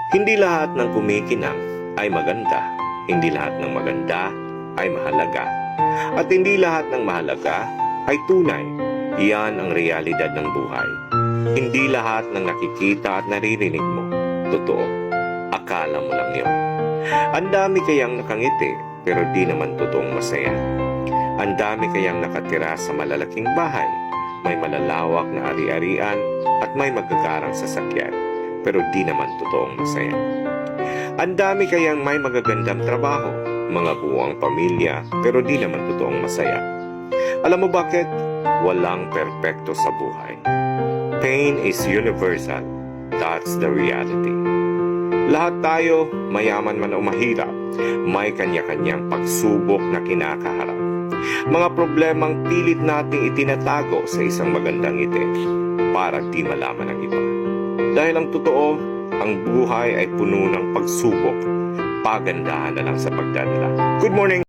Hindi lahat ng kumikinang ay maganda. Hindi lahat ng maganda ay mahalaga. At hindi lahat ng mahalaga ay tunay. Iyan ang realidad ng buhay. Hindi lahat ng nakikita at naririnig mo, totoo. Akala mo lang yun. Ang dami kayang nakangiti, pero di naman totoong masaya. Ang dami kayang nakatira sa malalaking bahay, may malalawak na ari-arian at may magagarang sasakyan, pero di naman totoong masaya. Ang dami kayang may magagandang trabaho, mga buwang pamilya, pero di naman totoong masaya. Alam mo bakit? Walang perpekto sa buhay. Pain is universal. That's the reality. Lahat tayo, mayaman man o mahirap, may kanya-kanyang pagsubok na kinakaharap. Mga problemang pilit nating itinatago sa isang magandang ngiti para di malaman ng iba. Dahil ang totoo, ang buhay ay puno ng pagsubok. Pagandahan na lang sa pagdadala. Good morning!